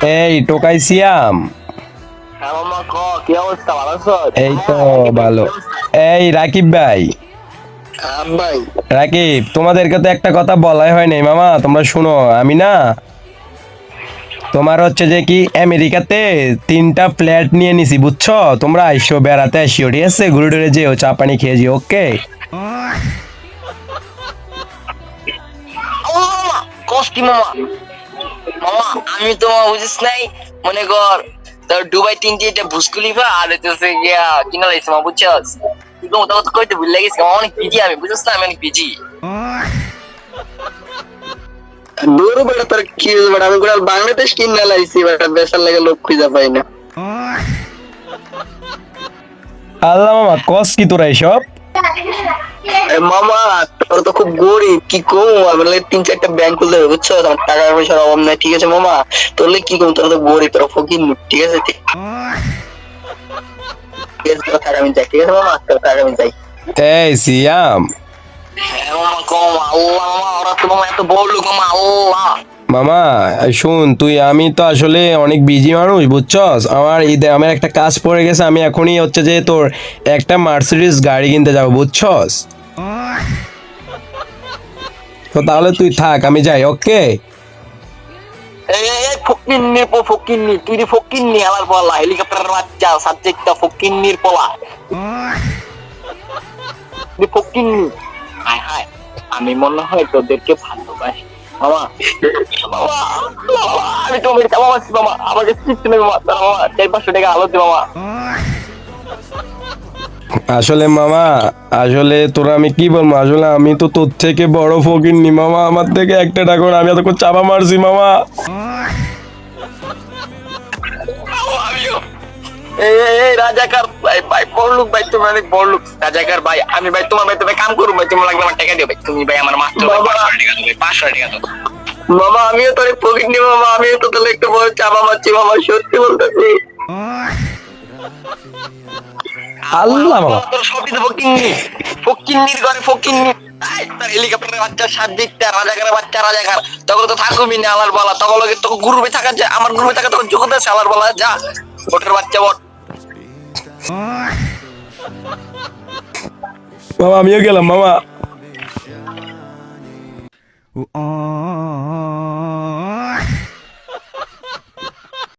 এই টোকাই সিয়াম। হ্যাঁ মামা ক, কি অবস্থা, ভালো আছো? এই তো রাকিব ভাই, ভালো। কি অবস্থা? এই রাকিব ভাই, ভাই। রাকিব তোমাদেরকে তো একটা কথা বলাই হয় নাই মামা, তোমরা শুনো। আমি না তোমার হচ্ছে যে কি আমেরিকাতে 3টা ফ্ল্যাট নিয়ে নিছি বুঝছো। তোমরা আইসো, বেড়াতে আসিও, ঠিক আছে? ঘুরে টুরে যেও, চা পানি খেয়ে যেও, ওকে? ও মামা, কস কি মামা? মামা আমি তো মামা বুঝিস নাই, মনে কর তোর দুবাই 3টা বুর্জ খলিফা আর হচ্ছে গিয়া কিনা লাইছে মামা, বুঝছস? কিন্তু ওটা তো কইতে ভুল লাগিস মামা, অনেক বিজি আমি, বুঝছস না, আমি অনেক বিজি। দূর বেটা, তোর কি বেটা, আমি গোটা বাংলাদেশ কিনা লাইছি বেটা, বেসার লাগে লোক খুঁজা পাই না। আল্লাহ মামা, কস কি তোরা এসব? মামা তোর তো খুব গরিব, কি কম, আমার লাগে 3-4টা ব্যাংক খুলতে হবে, বুঝছো? আমার টাকা পয়সার অভাব নাই, ঠিক আছে মামা? তোর লাগে কি কম, তোর তো গরিব, তোর ফকির, ঠিক আছে? ঠিক আছে, তোর টাকা আমি যাই, ঠিক আছে মামা, তোর টাকা আমি যাই। এই সিয়াম হ্যাঁ মামা কম, আল্লাহ মামা, ওরা তো মামা এত বড় লোক মামা, আল্লাহ। মামা, শুন তুই, আমি তো আসলে অনেক বিজি মানুষ বুঝছস। আমার ঈদে আমার একটা কাজ পড়ে গেছে, আমি এখনই হচ্ছে যে তোর একটা মার্সিডিজ গাড়ি কিনতে যাবো বুঝছস। তো তাহলে তুই থাক, আমি যাই, ওকে? এই ফকিন্নির পো, ফকিন্নি, তুই রে ফকিন্নি, আলার পোলা, হেলিকপ্টারের বাচ্চা, সাবজেক্টটা ফকিন্নির পোলা, তুই ফকিন্নি। হায় হায়, আমি মনে হয় তোদেরকে ভালোবাসি মামা। মামা, মামা, আমি তোমাকে ভালোবাসি মামা, আমাকে চিনতে নেবে মামা, দাঁড়া মামা, 400-500 টাকা আলো দে মামা। আসলে মামা, আসলে তোরা আমি কি বলবো, আসলে আমি তো তোর থেকে বড় ফকিন্নি মামা, আমার থেকে একটা টাকা না, আমি এত চাপা মারছি মামা। আমিও এই রাজাকার ভাই, ভাই বড়লোক ভাই, তুমি অনেক বড়লোক রাজাকার ভাই। আমি ভাই তোমার ভাই, তুমি কাম করো ভাই, তোমার লাগবে আমার টাকা দিও ভাই, তুমি ভাই আমার মাত্র 500 টাকা দেবে, 500 টাকা দাও মামা। আমিও তোর পকেট নি মামা, আমিও তো তাহলে একটা বড় চাপা মারছি মামা, সত্যি বলতেছি। আল্লাহ মামা, তোর সবই তো ফকিন্নি, ফকিন্নির ঘরে ফকিন্নি। তার হেলিকপ্টারের বাচ্চা, সাজিকটা রাজাকারের বাচ্চা, রাজাকার তখন তো থাকবি না আলার বলা, তখন লোকে তোকে গ্রুপে থাকা যায়, আমার গ্রুপে থাকা তখন যোগ্যতা আছে আলার বলা, যা ওটার বাচ্চা বট। মামা আমিও গেলাম মামা।